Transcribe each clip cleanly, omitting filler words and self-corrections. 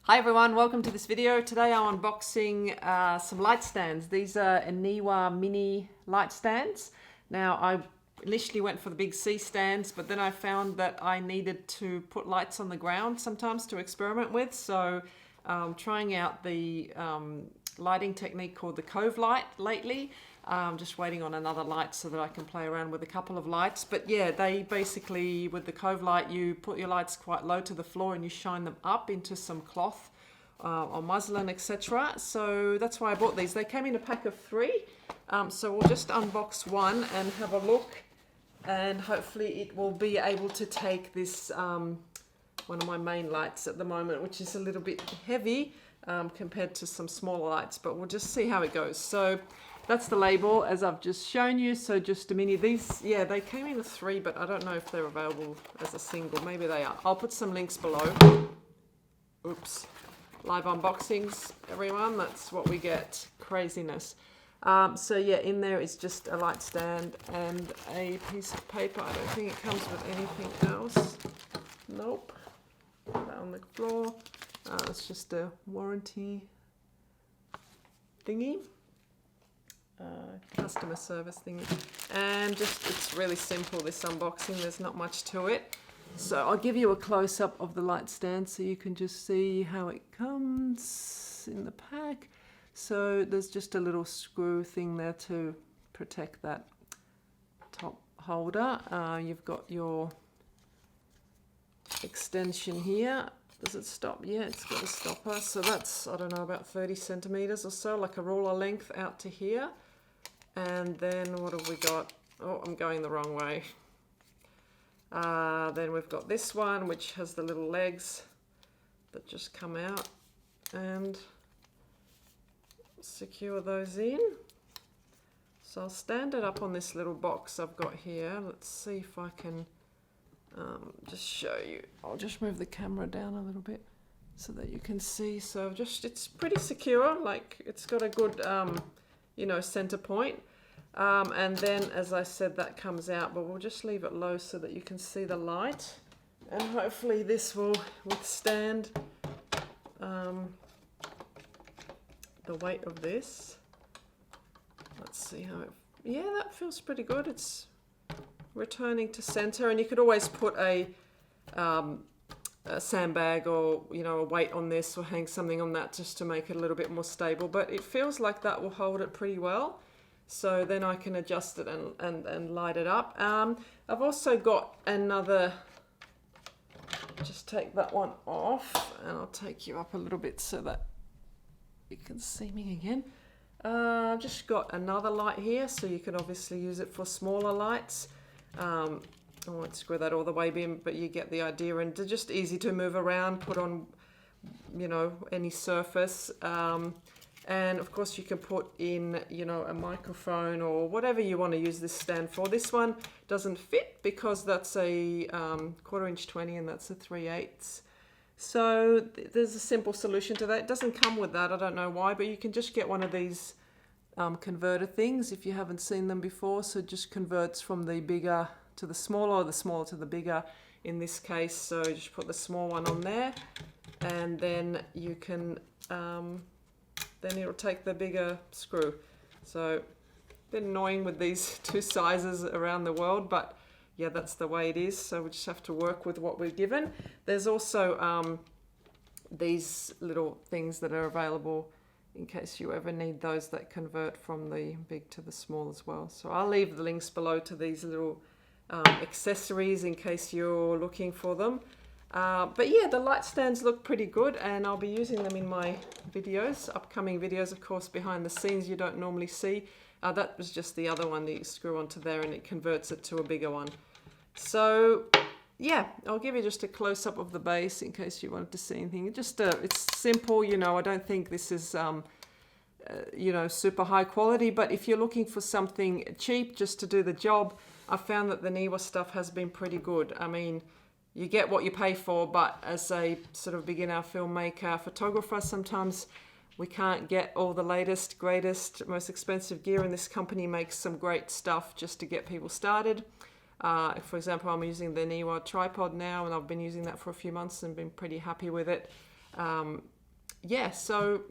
Hi everyone, welcome to this video. Today I'm unboxing some light stands. These are Aniwa mini light stands. Now I initially went for the big C stands, but then I found that I needed to put lights on the ground sometimes to experiment with. So trying out the lighting technique called the Cove light lately. Just waiting on another light so that I can play around with a couple of lights. But yeah, they basically, with the Cove light, you put your lights quite low to the floor and you shine them up into some cloth or muslin, etc. So that's why I bought these. They came in a pack of 3. So we'll just unbox one and have a look. And hopefully it will be able to take this, one of my main lights at the moment, which is a little bit heavy compared to some smaller lights. But we'll just see how it goes. So that's the label as I've just shown you. So just a mini. These, yeah, they came in a 3, but I don't know if they're available as a single. Maybe they are. I'll put some links below. Oops. Live unboxings, everyone. That's what we get. Craziness. So yeah, in there is just a light stand and a piece of paper. I don't think it comes with anything else. Nope. Put that on the floor. It's just a warranty thingy. Customer service thing, and just it's really simple, this unboxing. There's not much to it, so I'll give you a close-up of the light stand so you can just see how it comes in the pack. So there's just a little screw thing there to protect that top holder. You've got your extension here. Does it stop? Yeah, it's got a stopper. So that's, I don't know, about 30 centimeters or so, like a ruler length out to here. And then what have we got? Oh, I'm going the wrong way. Then we've got this one, which has the little legs that just come out, and secure those in. So I'll stand it up on this little box I've got here. Let's see if I can just show you. I'll just move the camera down a little bit so that you can see. So just, it's pretty secure, like it's got a good you know, center point. And then, as I said, that comes out, but we'll just leave it low so that you can see the light, and hopefully this will withstand the weight of this. Let's see how it, yeah, that feels pretty good. It's returning to center, and you could always put a sandbag or, you know, a weight on this or hang something on that just to make it a little bit more stable, but it feels like that will hold it pretty well. So then I can adjust it and light it up. I've also got another, just take that one off and I'll take you up a little bit so that you can see me again. I've just got another light here, so you can obviously use it for smaller lights. I won't screw that all the way in, but you get the idea. And they're just easy to move around, put on, you know, any surface. And of course you can put in, you know, a microphone or whatever you want to use this stand for. This one doesn't fit because that's a 1/4 inch 20 and that's a 3/8. So there's a simple solution to that. It doesn't come with that, I don't know why, but you can just get one of these converter things if you haven't seen them before. So it just converts from the bigger to the smaller, or the smaller to the bigger in this case. So just put the small one on there, and then you can then it'll take the bigger screw. So a bit annoying with these 2 sizes around the world, but yeah, that's the way it is. So we just have to work with what we're given. There's also these little things that are available in case you ever need those, that convert from the big to the small as well. So I'll leave the links below to these little accessories in case you're looking for them. But yeah, the light stands look pretty good, and I'll be using them in my videos, upcoming videos, of course, behind the scenes you don't normally see. That was just the other one that you screw onto there and it converts it to a bigger one. So yeah, I'll give you just a close-up of the base in case you wanted to see anything. Just it's simple, you know. I don't think this is you know, super high quality, but if you're looking for something cheap just to do the job, I found that the Neewer stuff has been pretty good. I mean, you get what you pay for, but as a sort of beginner filmmaker, photographer, sometimes we can't get all the latest, greatest, most expensive gear, and this company makes some great stuff just to get people started. For example, I'm using the Neewer tripod now, and I've been using that for a few months and been pretty happy with it. yeah, so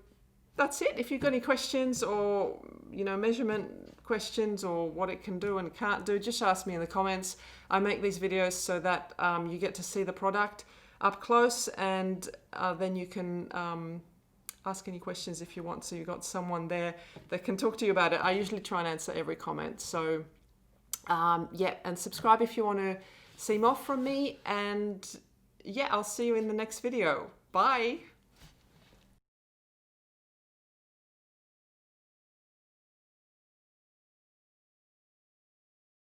that's it. If you've got any questions or, measurement questions or what it can do and can't do, just ask me in the comments. I make these videos so that you get to see the product up close, and then you can ask any questions if you want. So you've got someone there that can talk to you about it. I usually try and answer every comment. So yeah, and subscribe if you want to see more from me. And yeah, I'll see you in the next video. Bye.